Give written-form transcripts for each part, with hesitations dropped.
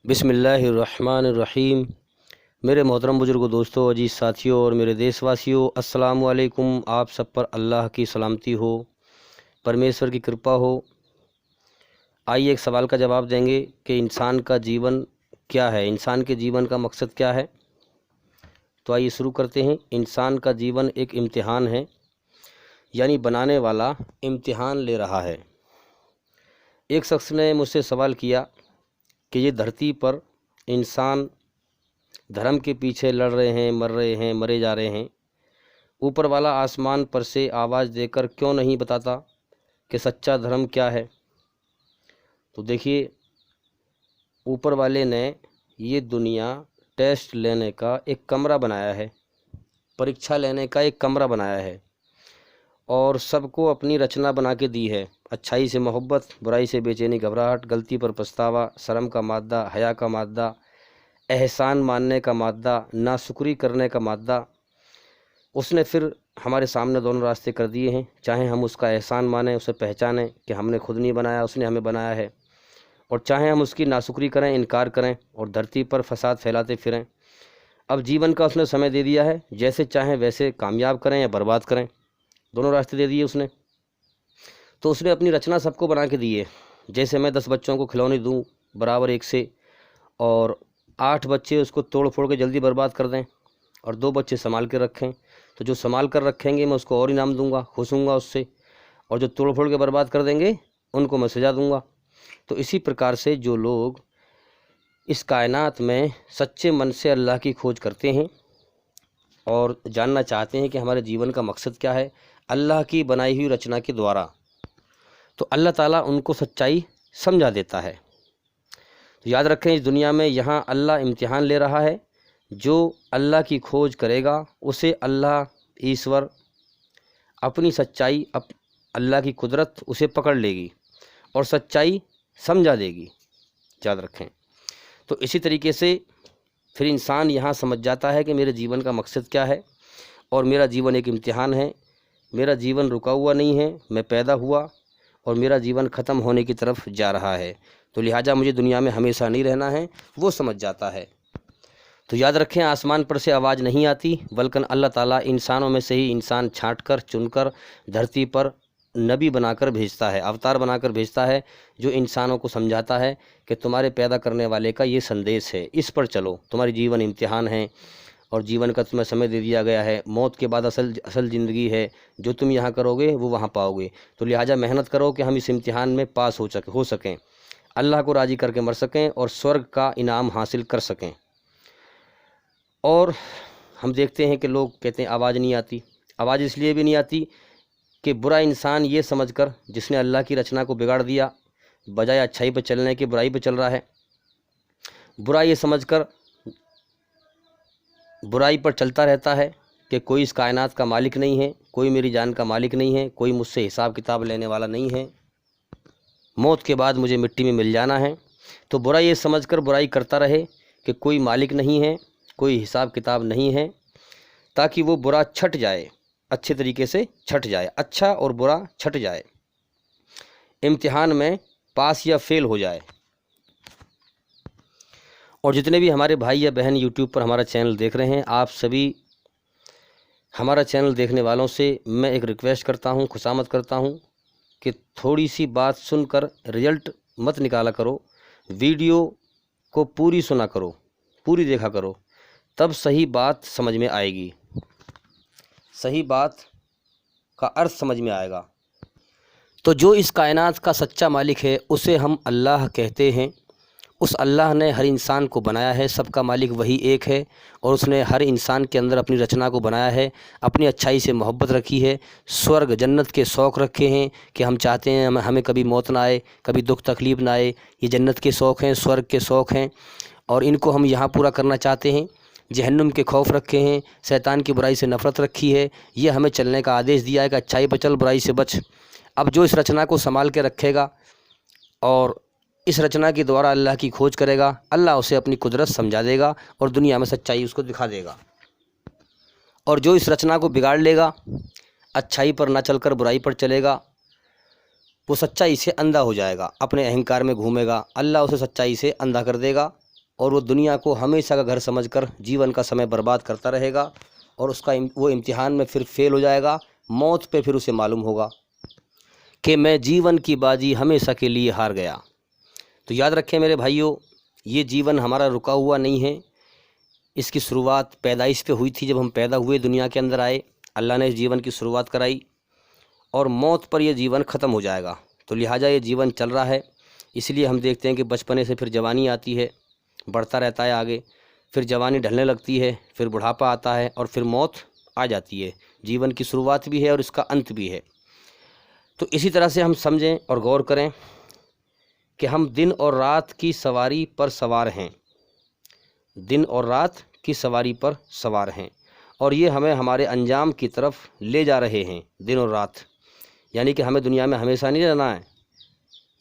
بسم اللہ الرحمن الرحیم۔ میرے محترم بزرگوں، دوستوں، عزیز ساتھیوں اور میرے دیش واسیوں، السلام علیکم۔ آپ سب پر اللہ کی سلامتی ہو، پرمیشور کی کرپا ہو۔ آئیے ایک سوال کا جواب دیں گے کہ انسان کا جیون کیا ہے، انسان کے جیون کا مقصد کیا ہے۔ تو آئیے شروع کرتے ہیں۔ انسان کا جیون ایک امتحان ہے، یعنی بنانے والا امتحان لے رہا ہے۔ ایک شخص نے مجھ سے سوال کیا کہ یہ دھرتی پر انسان دھرم کے پیچھے لڑ رہے ہیں، مرے جا رہے ہیں، اوپر والا آسمان پر سے آواز دے کر کیوں نہیں بتاتا کہ سچا دھرم کیا ہے؟ تو دیکھیے، اوپر والے نے یہ دنیا ٹیسٹ لینے کا ایک کمرہ بنایا ہے، پریکشا لینے کا ایک کمرہ بنایا ہے، اور سب کو اپنی رچنا بنا کے دی ہے۔ اچھائی سے محبت، برائی سے بے چینی گھبراہٹ، غلطی پر پچھتاوا، شرم کا مادہ، حیا کا مادہ، احسان ماننے کا مادہ، ناشکری کرنے کا مادہ۔ اس نے پھر ہمارے سامنے دونوں راستے کر دیے ہیں، چاہے ہم اس کا احسان مانیں، اسے پہچانیں کہ ہم نے خود نہیں بنایا، اس نے ہمیں بنایا ہے، اور چاہے ہم اس کی ناشکری کریں، انکار کریں اور دھرتی پر فساد پھیلاتے پھریں۔ اب جیون کا اس نے سمے دے دیا ہے، جیسے چاہیں ویسے کامیاب کریں یا برباد کریں، دونوں راستے دے دیے اس نے۔ تو اس نے اپنی رچنا سب کو بنا کے دی ہے۔ جیسے میں 10 بچوں کو کھلونے دوں برابر ایک سے، اور 8 بچے اس کو توڑ پھوڑ کے جلدی برباد کر دیں، اور 2 بچے سنبھال کے رکھیں، تو جو سنبھال کر رکھیں گے میں اس کو اور انعام دوں گا، خوش ہوں گا اس سے، اور جو توڑ پھوڑ کے برباد کر دیں گے ان کو میں سزا دوں گا۔ تو اسی پرکار سے جو لوگ اس کائنات میں سچے من سے اللہ کی کھوج کرتے ہیں اور جاننا چاہتے ہیں کہ ہمارے جیون کا مقصد کیا ہے اللہ کی بنائی ہوئی رچنا کے دوارا، تو اللہ تعالیٰ ان کو سچائی سمجھا دیتا ہے۔ تو یاد رکھیں، اس دنیا میں یہاں اللہ امتحان لے رہا ہے۔ جو اللہ کی کھوج کرے گا اسے اللہ ایشور اپنی سچائی، اللہ کی قدرت اسے پکڑ لے گی اور سچائی سمجھا دے گی، یاد رکھیں۔ تو اسی طریقے سے پھر انسان یہاں سمجھ جاتا ہے کہ میرے جیون کا مقصد کیا ہے، اور میرا جیون ایک امتحان ہے، میرا جیون رکا ہوا نہیں ہے، میں پیدا ہوا اور میرا جیون ختم ہونے کی طرف جا رہا ہے، تو لہٰذا مجھے دنیا میں ہمیشہ نہیں رہنا ہے، وہ سمجھ جاتا ہے۔ تو یاد رکھیں، آسمان پر سے آواز نہیں آتی، بلکہ اللہ تعالیٰ انسانوں میں سے ہی انسان چھانٹ کر چن کر دھرتی پر نبی بنا کر بھیجتا ہے، اوتار بنا کر بھیجتا ہے، جو انسانوں کو سمجھاتا ہے کہ تمہارے پیدا کرنے والے کا یہ سندیش ہے، اس پر چلو، تمہاری جیون امتحان ہے، اور جیون کا تمہیں سمے دے دیا گیا ہے، موت کے بعد اصل زندگی ہے، جو تم یہاں کرو گے وہ وہاں پاؤ گے، تو لہٰذا محنت کرو کہ ہم اس امتحان میں پاس ہو سکیں، اللہ کو راضی کر کے مر سکیں اور سورگ کا انعام حاصل کر سکیں۔ اور ہم دیکھتے ہیں کہ لوگ کہتے ہیں آواز نہیں آتی، آواز اس لیے بھی نہیں آتی کہ برا انسان یہ سمجھ کر، جس نے اللہ کی رچنا کو بگاڑ دیا، بجائے اچھائی پہ چلنے کے برائی پہ چل رہا ہے، برا یہ سمجھ کر برائی پر چلتا رہتا ہے کہ کوئی اس کائنات کا مالک نہیں ہے، کوئی میری جان کا مالک نہیں ہے، کوئی مجھ سے حساب کتاب لینے والا نہیں ہے، موت کے بعد مجھے مٹی میں مل جانا ہے۔ تو برا یہ سمجھ کر برائی کرتا رہے کہ کوئی مالک نہیں ہے، کوئی حساب کتاب نہیں ہے، تاکہ وہ برا چھٹ جائے، اچھے طریقے سے چھٹ جائے، اچھا اور برا چھٹ جائے، امتحان میں پاس یا فیل ہو جائے۔ اور جتنے بھی ہمارے بھائی یا بہن یوٹیوب پر ہمارا چینل دیکھ رہے ہیں، آپ سبھی ہمارا چینل دیکھنے والوں سے میں ایک ریکویسٹ کرتا ہوں، خوشامد کرتا ہوں کہ تھوڑی سی بات سن کر رزلٹ مت نکالا کرو، ویڈیو کو پوری سنا کرو، پوری دیکھا کرو، تب صحیح بات سمجھ میں آئے گی، صحیح بات کا ارتھ سمجھ میں آئے گا۔ تو جو اس کائنات کا سچا مالک ہے اسے ہم اللہ کہتے ہیں۔ اس اللہ نے ہر انسان کو بنایا ہے، سب کا مالک وہی ایک ہے، اور اس نے ہر انسان کے اندر اپنی رچنا کو بنایا ہے، اپنی اچھائی سے محبت رکھی ہے، سورگ جنت کے شوق رکھے ہیں کہ ہم چاہتے ہیں ہمیں کبھی موت نہ آئے، کبھی دکھ تکلیف نہ آئے، یہ جنت کے شوق ہیں، سورگ کے شوق ہیں، اور ان کو ہم یہاں پورا کرنا چاہتے ہیں۔ جہنم کے خوف رکھے ہیں، شیطان کی برائی سے نفرت رکھی ہے، یہ ہمیں چلنے کا آدیش دیا ہے کہ اچھائی پہ چل، برائی سے بچ۔ اب جو اس رچنا کو سنبھال کے رکھے گا اور اس رچنا کے دوارا اللہ کی کھوج کرے گا، اللہ اسے اپنی قدرت سمجھا دے گا اور دنیا میں سچائی اس کو دکھا دے گا۔ اور جو اس رچنا کو بگاڑ لے گا، اچھائی پر نہ چل کر برائی پر چلے گا، وہ سچائی سے اندھا ہو جائے گا، اپنے اہنکار میں گھومے گا، اللہ اسے سچائی سے اندھا کر دے گا اور وہ دنیا کو ہمیشہ کا گھر سمجھ کر جیون کا سمے برباد کرتا رہے گا، اور اس کا وہ امتحان میں پھر فیل ہو جائے گا۔ موت پہ پھر اسے معلوم ہوگا کہ میں جیون کی بازی ہمیشہ کے لیے ہار گیا۔ تو یاد رکھیں میرے بھائیوں، یہ جیون ہمارا رکا ہوا نہیں ہے، اس کی شروعات پیدائش پہ ہوئی تھی، جب ہم پیدا ہوئے دنیا کے اندر آئے، اللہ نے اس جیون کی شروعات کرائی، اور موت پر یہ جیون ختم ہو جائے گا۔ تو لہٰذا یہ جیون چل رہا ہے، اس لیے ہم دیکھتے ہیں کہ بچپنے سے پھر جوانی آتی ہے، بڑھتا رہتا ہے آگے، پھر جوانی ڈھلنے لگتی ہے، پھر بڑھاپا آتا ہے، اور پھر موت آ جاتی ہے۔ جیون کی شروعات بھی ہے اور اس کا انت بھی ہے۔ تو اسی طرح سے ہم سمجھیں اور غور کریں کہ ہم دن اور رات کی سواری پر سوار ہیں، دن اور رات کی سواری پر سوار ہیں، اور یہ ہمیں ہمارے انجام کی طرف لے جا رہے ہیں۔ دن اور رات یعنی کہ ہمیں دنیا میں ہمیشہ نہیں رہنا ہے،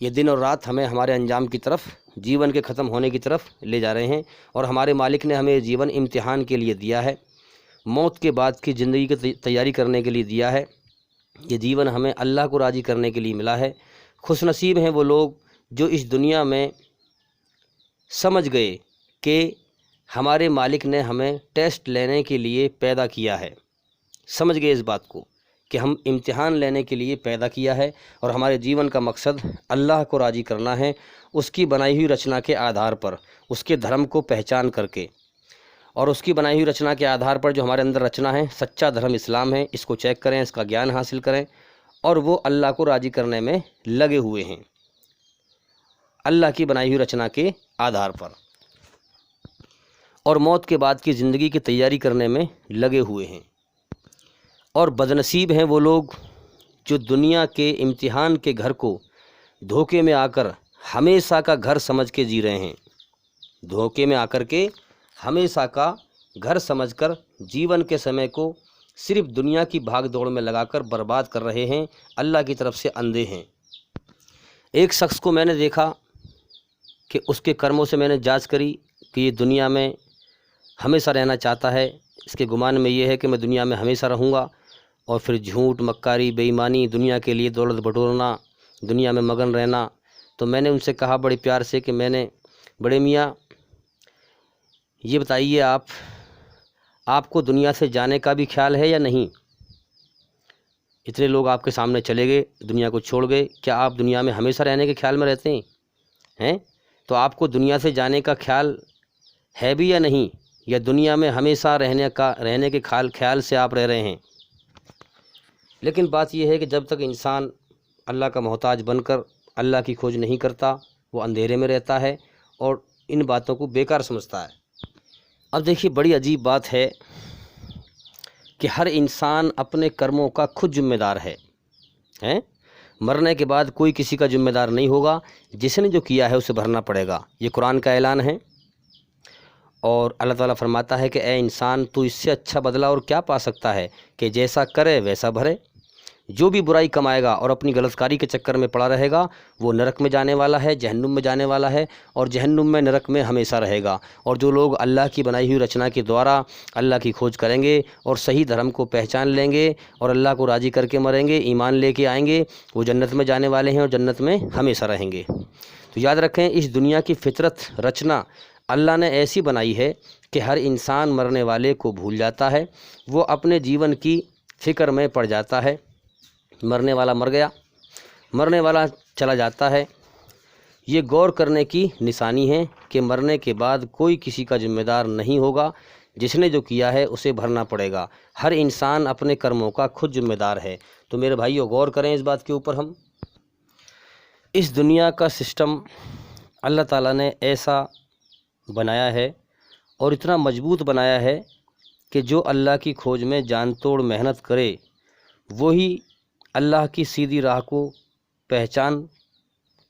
یہ دن اور رات ہمیں ہمارے انجام کی طرف، جیون کے ختم ہونے کی طرف لے جا رہے ہیں، اور ہمارے مالک نے ہمیں جیون امتحان کے لیے دیا ہے، موت کے بعد کی زندگی کی تیاری کرنے کے لیے دیا ہے۔ یہ جیون ہمیں اللہ کو راضی کرنے کے لیے ملا ہے۔ خوش نصیب ہیں وہ لوگ جو اس دنیا میں سمجھ گئے کہ ہمارے مالک نے ہمیں ٹیسٹ لینے کے لیے پیدا کیا ہے، سمجھ گئے اس بات کو کہ ہم امتحان لینے کے لیے پیدا کیا ہے، اور ہمارے جیون کا مقصد اللہ کو راضی کرنا ہے، اس کی بنائی ہوئی رچنا کے آدھار پر، اس کے دھرم کو پہچان کر کے، اور اس کی بنائی ہوئی رچنا کے آدھار پر جو ہمارے اندر رچنا ہے، سچا دھرم اسلام ہے، اس کو چیک کریں، اس کا گیان حاصل کریں، اور وہ اللہ کو راضی کرنے میں لگے ہوئے ہیں، اللہ کی بنائی ہوئی رچنا کے آدھار پر، اور موت کے بعد کی زندگی کی تیاری کرنے میں لگے ہوئے ہیں۔ اور بدنصیب ہیں وہ لوگ جو دنیا کے امتحان کے گھر کو دھوکے میں آ کر ہمیشہ کا گھر سمجھ کے جی رہے ہیں، دھوکے میں آ کر کے ہمیشہ کا گھر سمجھ کر جیون کے سمے کو صرف دنیا کی بھاگ دوڑ میں لگا کر برباد کر رہے ہیں، اللہ کی طرف سے اندھے ہیں۔ ایک شخص کو میں نے دیکھا کہ اس کے کرموں سے میں نے جانچ کری کہ یہ دنیا میں ہمیشہ رہنا چاہتا ہے، اس کے گمان میں یہ ہے کہ میں دنیا میں ہمیشہ رہوں گا، اور پھر جھوٹ، مکاری، بے ایمانی، دنیا کے لیے دولت بٹورنا، دنیا میں مگن رہنا۔ تو میں نے ان سے کہا بڑے پیار سے کہ بڑے میاں یہ بتائیے، آپ کو دنیا سے جانے کا بھی خیال ہے یا نہیں؟ اتنے لوگ آپ کے سامنے چلے گئے، دنیا کو چھوڑ گئے، کیا آپ دنیا میں ہمیشہ رہنے کے خیال میں رہتے ہیں؟ تو آپ کو دنیا سے جانے کا خیال ہے بھی یا نہیں، یا دنیا میں ہمیشہ رہنے کے خیال سے آپ رہ رہے ہیں؟ لیکن بات یہ ہے کہ جب تک انسان اللہ کا محتاج بن کر اللہ کی کھوج نہیں کرتا، وہ اندھیرے میں رہتا ہے اور ان باتوں کو بیکار سمجھتا ہے۔ اب دیکھیے، بڑی عجیب بات ہے کہ ہر انسان اپنے کرموں کا خود ذمہ دار ہے۔ مرنے کے بعد کوئی کسی کا ذمہ دار نہیں ہوگا، جس نے جو کیا ہے اسے بھرنا پڑے گا، یہ قرآن کا اعلان ہے۔ اور اللہ تعالیٰ فرماتا ہے کہ اے انسان، تو اس سے اچھا بدلہ اور کیا پا سکتا ہے کہ جیسا کرے ویسا بھرے۔ جو بھی برائی کمائے گا اور اپنی غلط کاری کے چکر میں پڑا رہے گا، وہ نرک میں جانے والا ہے، جہنم میں جانے والا ہے، اور جہنم میں، نرک میں ہمیشہ رہے گا۔ اور جو لوگ اللہ کی بنائی ہوئی رچنا کے دوارا اللہ کی کھوج کریں گے اور صحیح دھرم کو پہچان لیں گے اور اللہ کو راضی کر کے مریں گے، ایمان لے کے آئیں گے، وہ جنت میں جانے والے ہیں اور جنت میں ہمیشہ رہیں گے۔ تو یاد رکھیں، اس دنیا کی فطرت رچنا اللہ نے ایسی بنائی ہے کہ ہر انسان مرنے والے کو بھول جاتا ہے، وہ اپنے جیون کی فکر میں پڑ جاتا ہے۔ مرنے والا مر گیا، مرنے والا چلا جاتا ہے۔ یہ غور کرنے کی نشانی ہے کہ مرنے کے بعد کوئی کسی کا ذمہ دار نہیں ہوگا، جس نے جو کیا ہے اسے بھرنا پڑے گا۔ ہر انسان اپنے کرموں کا خود ذمہ دار ہے۔ تو میرے بھائیو، غور کریں اس بات کے اوپر۔ ہم اس دنیا کا سسٹم اللہ تعالیٰ نے ایسا بنایا ہے اور اتنا مضبوط بنایا ہے کہ جو اللہ کی کھوج میں جان توڑ محنت کرے، وہی اللہ کی سیدھی راہ کو پہچان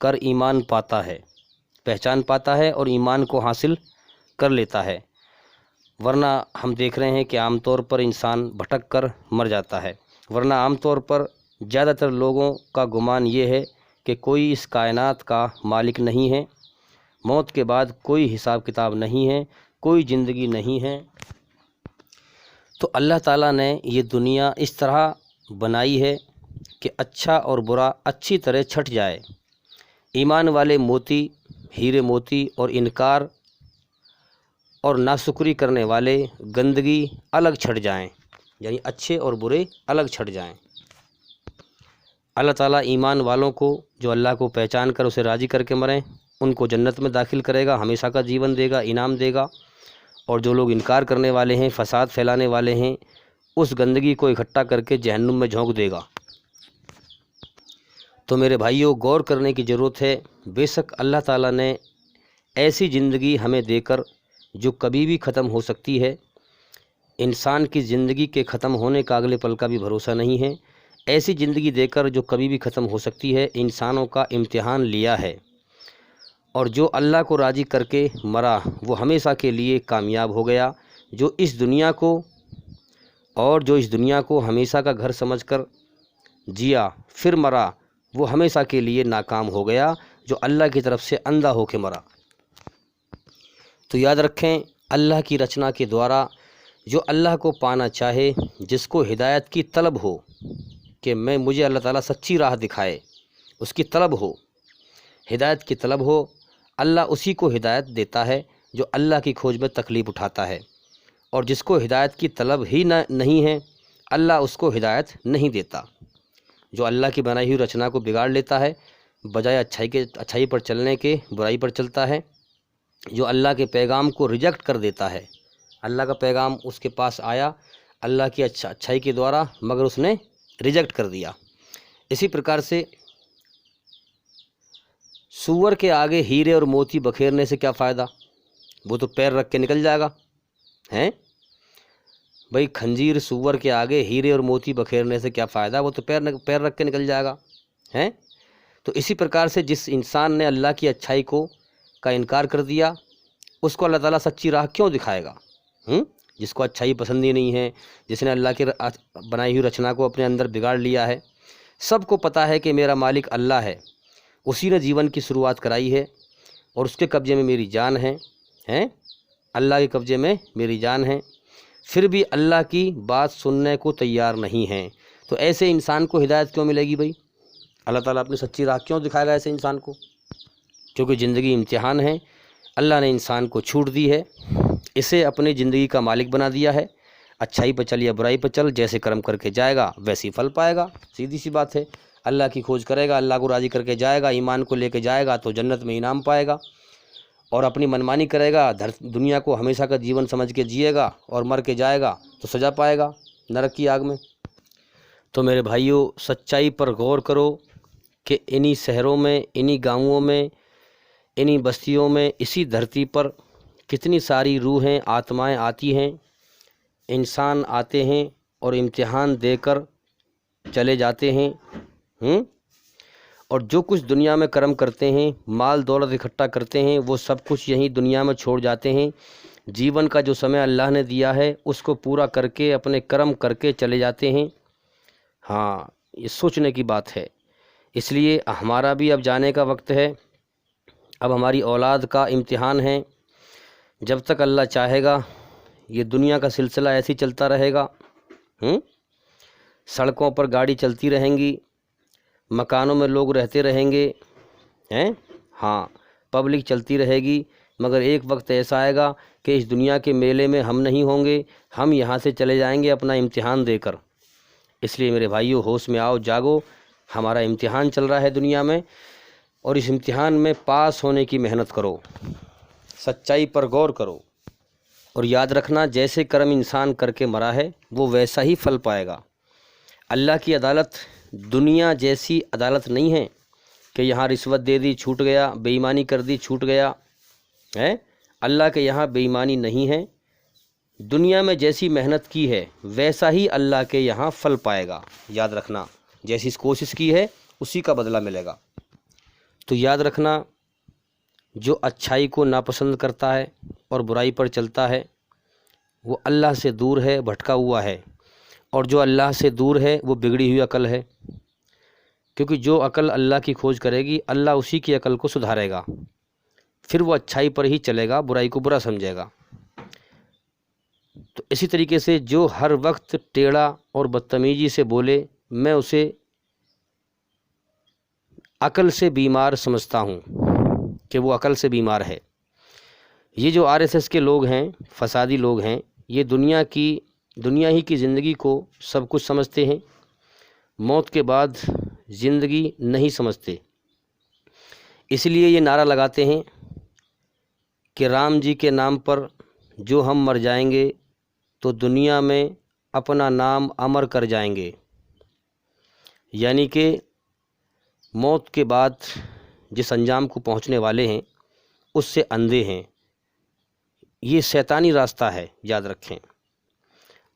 کر ایمان پاتا ہے اور ایمان کو حاصل کر لیتا ہے۔ ورنہ ہم دیکھ رہے ہیں کہ عام طور پر انسان بھٹک کر مر جاتا ہے۔ ورنہ عام طور پر زیادہ تر لوگوں کا گمان یہ ہے کہ کوئی اس کائنات کا مالک نہیں ہے، موت کے بعد کوئی حساب کتاب نہیں ہے، کوئی زندگی نہیں ہے۔ تو اللہ تعالیٰ نے یہ دنیا اس طرح بنائی ہے کہ اچھا اور برا اچھی طرح چھٹ جائے، ایمان والے موتی، ہیرے موتی، اور انکار اور ناشکری کرنے والے گندگی الگ چھٹ جائیں، یعنی اچھے اور برے الگ چھٹ جائیں۔ اللہ تعالیٰ ایمان والوں کو جو اللہ کو پہچان کر اسے راضی کر کے مریں ان کو جنت میں داخل کرے گا، ہمیشہ کا جیون دے گا، انعام دے گا۔ اور جو لوگ انکار کرنے والے ہیں، فساد پھیلانے والے ہیں، اس گندگی کو اکٹھا کر کے جہنم میں جھونک دے گا۔ تو میرے بھائیوں، غور کرنے کی ضرورت ہے۔ بے شک اللہ تعالیٰ نے ایسی زندگی ہمیں دے کر جو کبھی بھی ختم ہو سکتی ہے، انسان کی زندگی کے ختم ہونے کا اگلے پل کا بھی بھروسہ نہیں ہے، ایسی زندگی دے کر جو کبھی بھی ختم ہو سکتی ہے، انسانوں کا امتحان لیا ہے۔ اور جو اللہ کو راضی کر کے مرا وہ ہمیشہ کے لیے کامیاب ہو گیا، جو اس دنیا کو ہمیشہ کا گھر سمجھ کر جیا پھر مرا وہ ہمیشہ کے لیے ناکام ہو گیا، جو اللہ کی طرف سے اندھا ہو کے مرا۔ تو یاد رکھیں، اللہ کی رچنا کے دوارا جو اللہ کو پانا چاہے، جس کو ہدایت کی طلب ہو کہ مجھے اللہ تعالیٰ سچی راہ دکھائے، اس کی طلب ہو، ہدایت کی طلب ہو، اللہ اسی کو ہدایت دیتا ہے جو اللہ کی کھوج میں تکلیف اٹھاتا ہے۔ اور جس کو ہدایت کی طلب ہی نہیں ہے، اللہ اس کو ہدایت نہیں دیتا۔ جو اللہ کی بنائی ہوئی رچنا کو بگاڑ لیتا ہے، بجائے اچھائی پر چلنے کے برائی پر چلتا ہے، جو اللہ کے پیغام کو ریجیکٹ کر دیتا ہے، اللہ کا پیغام اس کے پاس آیا اللہ کی اچھائی کے دوارا، مگر اس نے ریجیکٹ کر دیا۔ اسی پرکار سے سور کے آگے ہیرے اور موتی بکھیرنے سے کیا فائدہ؟ وہ تو پیر رکھ کے نکل جائے گا، ہیں بھئی؟ خنزیر سور کے آگے ہیرے اور موتی بکھیرنے سے کیا فائدہ؟ وہ تو پیر رکھ کے نکل جائے گا، ہیں؟ تو اسی پرکار سے جس انسان نے اللہ کی اچھائی کا انکار کر دیا، اس کو اللہ تعالیٰ سچی راہ کیوں دکھائے گا؟ جس کو اچھائی پسند ہی نہیں ہے، جس نے اللہ کی بنائی ہوئی رچنا کو اپنے اندر بگاڑ لیا ہے۔ سب کو پتہ ہے کہ میرا مالک اللہ ہے، اسی نے جیون کی شروعات کرائی ہے اور اس کے قبضے میں میری جان ہے، اللہ کے قبضے میں میری جان ہے، پھر بھی اللہ کی بات سننے کو تیار نہیں ہیں۔ تو ایسے انسان کو ہدایت کیوں ملے گی بھائی؟ اللہ تعالیٰ اپنی سچی راہ کیوں دکھائے گا ایسے انسان کو؟ کیونکہ زندگی امتحان ہے، اللہ نے انسان کو چھوٹ دی ہے، اسے اپنی زندگی کا مالک بنا دیا ہے۔ اچھائی پہ چل یا برائی پہ چل، جیسے کرم کر کے جائے گا ویسی پھل پائے گا، سیدھی سی بات ہے۔ اللہ کی کھوج کرے گا، اللہ کو راضی کر کے جائے گا، ایمان کو لے کے جائے گا تو جنت میں انعام پائے گا، اور اپنی منمانی کرے گا، دنیا کو ہمیشہ کا جیون سمجھ کے جیے گا اور مر کے جائے گا تو سزا پائے گا نرک کی آگ میں۔ تو میرے بھائیوں، سچائی پر غور کرو کہ انہی شہروں میں، انہی گاؤں میں، انہی بستیوں میں، اسی دھرتی پر کتنی ساری روحیں، آتمائیں آتی ہیں، انسان آتے ہیں اور امتحان دے کر چلے جاتے ہیں، اور جو کچھ دنیا میں کرم کرتے ہیں، مال دولت اکٹھا کرتے ہیں، وہ سب کچھ یہیں دنیا میں چھوڑ جاتے ہیں۔ جیون کا جو سمے اللہ نے دیا ہے اس کو پورا کر کے اپنے کرم کر کے چلے جاتے ہیں۔ ہاں، یہ سوچنے کی بات ہے۔ اس لیے ہمارا بھی اب جانے کا وقت ہے، اب ہماری اولاد کا امتحان ہے۔ جب تک اللہ چاہے گا یہ دنیا کا سلسلہ ایسے ہی چلتا رہے گا، سڑکوں پر گاڑی چلتی رہیں گی، مکانوں میں لوگ رہتے رہیں گے، ہاں، پبلک چلتی رہے گی، مگر ایک وقت ایسا آئے گا کہ اس دنیا کے میلے میں ہم نہیں ہوں گے، ہم یہاں سے چلے جائیں گے اپنا امتحان دے کر۔ اس لیے میرے بھائیوں، ہوش میں آؤ، جاگو، ہمارا امتحان چل رہا ہے دنیا میں، اور اس امتحان میں پاس ہونے کی محنت کرو، سچائی پر غور کرو، اور یاد رکھنا جیسے کرم انسان کر کے مرا ہے وہ ویسا ہی پھل پائے گا۔ اللہ کی عدالت دنیا جیسی عدالت نہیں ہے کہ یہاں رشوت دے دی چھوٹ گیا، بے ایمانی کر دی چھوٹ گیا، اللہ کے یہاں بے ایمانی نہیں ہے۔ دنیا میں جیسی محنت کی ہے ویسا ہی اللہ کے یہاں پھل پائے گا، یاد رکھنا، جیسی کوشش کی ہے اسی کا بدلہ ملے گا۔ تو یاد رکھنا، جو اچھائی کو ناپسند کرتا ہے اور برائی پر چلتا ہے وہ اللہ سے دور ہے، بھٹکا ہوا ہے، اور جو اللہ سے دور ہے وہ بگڑی ہوئی عقل ہے، کیونکہ جو عقل اللہ کی کھوج کرے گی اللہ اسی کی عقل کو سدھارے گا، پھر وہ اچھائی پر ہی چلے گا، برائی کو برا سمجھے گا۔ تو اسی طریقے سے جو ہر وقت ٹیڑھا اور بدتمیزی سے بولے، میں اسے عقل سے بیمار سمجھتا ہوں کہ وہ عقل سے بیمار ہے۔ یہ جو RSS کے لوگ ہیں، فسادی لوگ ہیں، یہ دنیا ہی کی زندگی کو سب کچھ سمجھتے ہیں، موت کے بعد زندگی نہیں سمجھتے۔ اس لیے یہ نعرہ لگاتے ہیں کہ رام جی کے نام پر جو ہم مر جائیں گے تو دنیا میں اپنا نام امر کر جائیں گے، یعنی کہ موت کے بعد جس انجام کو پہنچنے والے ہیں اس سے اندھے ہیں۔ یہ شیطانی راستہ ہے، یاد رکھیں۔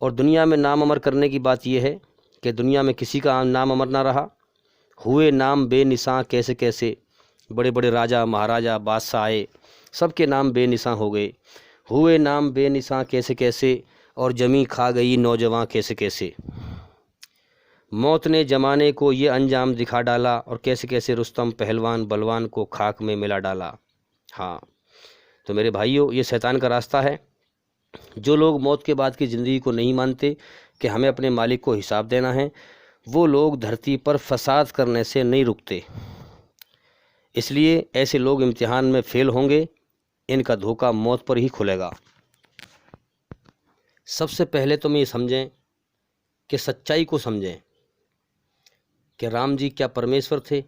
اور دنیا میں نام امر کرنے کی بات یہ ہے کہ دنیا میں کسی کا نام امر نہ رہا، ہوئے نام بے نشاں کیسے کیسے، بڑے بڑے راجا مہاراجا بادشاہ آئے، سب کے نام بے نشاں ہو گئے، ہوئے نام بے نشاں کیسے کیسے، اور جمی کھا گئی نوجواں کیسے کیسے۔ موت نے زمانے کو یہ انجام دکھا ڈالا، اور کیسے کیسے رستم پہلوان بلوان کو خاک میں ملا ڈالا۔ ہاں، تو میرے بھائیوں، یہ شیطان کا راستہ ہے۔ جو لوگ موت کے بعد کی زندگی کو نہیں مانتے کہ ہمیں اپنے مالک کو حساب دینا ہے، وہ لوگ دھرتی پر فساد کرنے سے نہیں رکتے۔ اس لیے ایسے لوگ امتحان میں فیل ہوں گے، ان کا دھوکہ موت پر ہی کھلے گا۔ سب سے پہلے تم یہ سمجھیں کہ سچائی کو سمجھیں کہ رام جی کیا پرمیشور تھے؟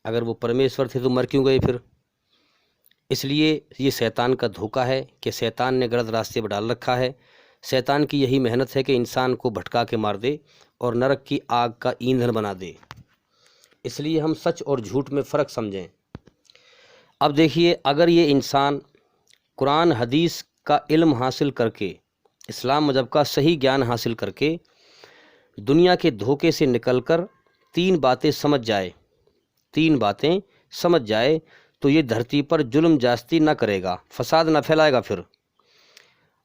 اگر وہ پرمیشور تھے تو مر کیوں گئے پھر؟ اس لیے یہ شیطان کا دھوکہ ہے کہ شیطان نے غلط راستے پر ڈال رکھا ہے۔ شیطان کی یہی محنت ہے کہ انسان کو بھٹکا کے مار دے اور نرک کی آگ کا ایندھن بنا دے۔ اس لیے ہم سچ اور جھوٹ میں فرق سمجھیں۔ اب دیکھیے، اگر یہ انسان قرآن حدیث کا علم حاصل کر کے، اسلام مذہب کا صحیح گیان حاصل کر کے، دنیا کے دھوکے سے نکل کر تین باتیں سمجھ جائے تو یہ دھرتی پر ظلم جاستی نہ کرے گا، فساد نہ پھیلائے گا پھر،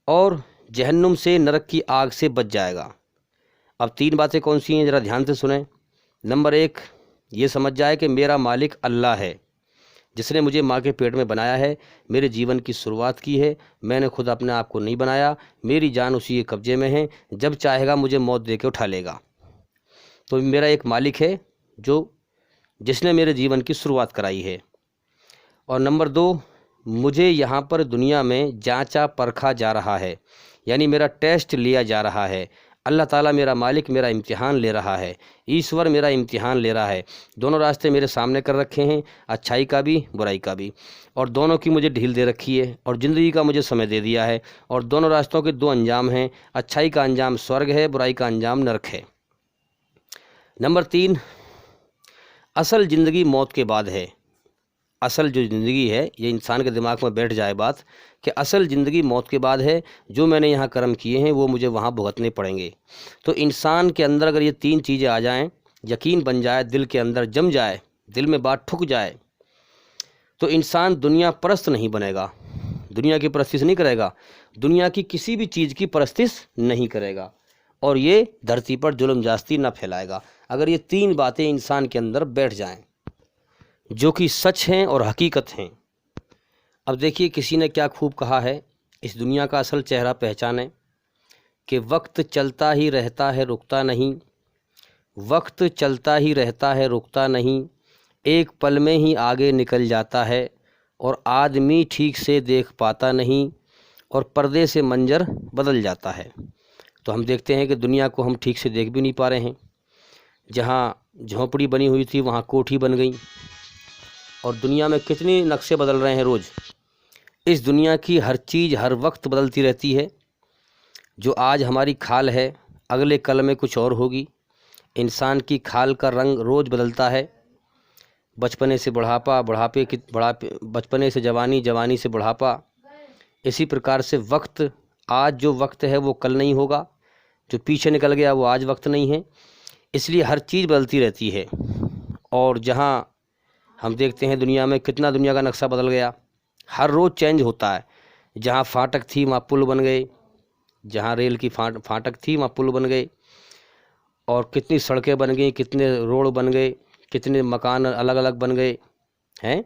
اور جہنم سے، نرک کی آگ سے بچ جائے گا۔ اب تین باتیں کون سی ہیں؟ ذرا دھیان سے سنیں۔ نمبر 1، یہ سمجھ جائے کہ میرا مالک اللہ ہے، جس نے مجھے ماں کے پیٹ میں بنایا ہے، میرے جیون کی شروعات کی ہے، میں نے خود اپنے آپ کو نہیں بنایا، میری جان اسی کے قبضے میں ہے، جب چاہے گا مجھے موت دے کے اٹھا لے گا۔ تو میرا ایک مالک ہے جس نے میرے جیون کی شروعات کرائی ہے۔ اور نمبر 2، مجھے یہاں پر دنیا میں جانچا پرکھا جا رہا ہے، یعنی میرا ٹیسٹ لیا جا رہا ہے۔ اللہ تعالیٰ میرا مالک میرا امتحان لے رہا ہے، ایشور میرا امتحان لے رہا ہے۔ دونوں راستے میرے سامنے کر رکھے ہیں، اچھائی کا بھی برائی کا بھی، اور دونوں کی مجھے ڈھیل دے رکھی ہے، اور زندگی کا مجھے سمے دے دیا ہے، اور دونوں راستوں کے دو انجام ہیں، اچھائی کا انجام سورگ ہے، برائی کا انجام نرک ہے۔ نمبر 3، اصل زندگی موت کے بعد ہے۔ اصل جو زندگی ہے، یہ انسان کے دماغ میں بیٹھ جائے بات کہ اصل زندگی موت کے بعد ہے، جو میں نے یہاں کرم کیے ہیں وہ مجھے وہاں بھگتنے پڑیں گے۔ تو انسان کے اندر اگر یہ تین چیزیں آ جائیں، یقین بن جائے، دل کے اندر جم جائے، دل میں بات ٹھک جائے، تو انسان دنیا پرست نہیں بنے گا، دنیا کی پرستش نہیں کرے گا، دنیا کی کسی بھی چیز کی پرستش نہیں کرے گا، اور یہ دھرتی پر ظلم جاستی نہ پھیلائے گا۔ اگر یہ تین باتیں انسان کے اندر بیٹھ جائیں جو کہ سچ ہیں اور حقیقت ہیں۔ اب دیکھیے، کسی نے کیا خوب کہا ہے، اس دنیا کا اصل چہرہ پہچانیں کہ وقت چلتا ہی رہتا ہے رکتا نہیں، وقت چلتا ہی رہتا ہے رکتا نہیں، ایک پل میں ہی آگے نکل جاتا ہے، اور آدمی ٹھیک سے دیکھ پاتا نہیں، اور پردے سے منظر بدل جاتا ہے۔ تو ہم دیکھتے ہیں کہ دنیا کو ہم ٹھیک سے دیکھ بھی نہیں پا رہے ہیں۔ جہاں جھونپڑی بنی ہوئی تھی وہاں کوٹھی بن گئی، اور دنیا میں کتنے نقشے بدل رہے ہیں روز۔ اس دنیا کی ہر چیز ہر وقت بدلتی رہتی ہے۔ جو آج ہماری کھال ہے، اگلے کل میں کچھ اور ہوگی۔ انسان کی کھال کا رنگ روز بدلتا ہے، بچپنے سے بڑھاپا، بچپنے سے جوانی، جوانی سے بڑھاپا۔ اسی پرکار سے وقت، آج جو وقت ہے وہ کل نہیں ہوگا، جو پیچھے نکل گیا وہ آج وقت نہیں ہے۔ اس لیے ہر چیز بدلتی رہتی ہے، اور جہاں ہم دیکھتے ہیں دنیا میں کتنا دنیا کا نقشہ بدل گیا، ہر روز چینج ہوتا ہے۔ جہاں فاٹک تھی وہاں پل بن گئے، جہاں ریل کی فاٹک تھی وہاں پل بن گئے، اور کتنی سڑکیں بن گئیں، کتنے روڈ بن گئے، کتنے مکان الگ الگ بن گئے ہیں۔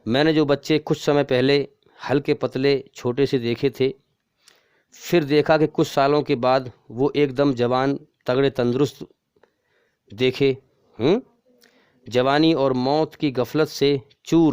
میں نے جو بچے کچھ سمے پہلے ہلکے پتلے چھوٹے سے دیکھے تھے، پھر دیکھا کہ کچھ سالوں کے بعد وہ ایک دم جوان تگڑے تندرست دیکھے۔ جوانی اور موت کی غفلت سے چور،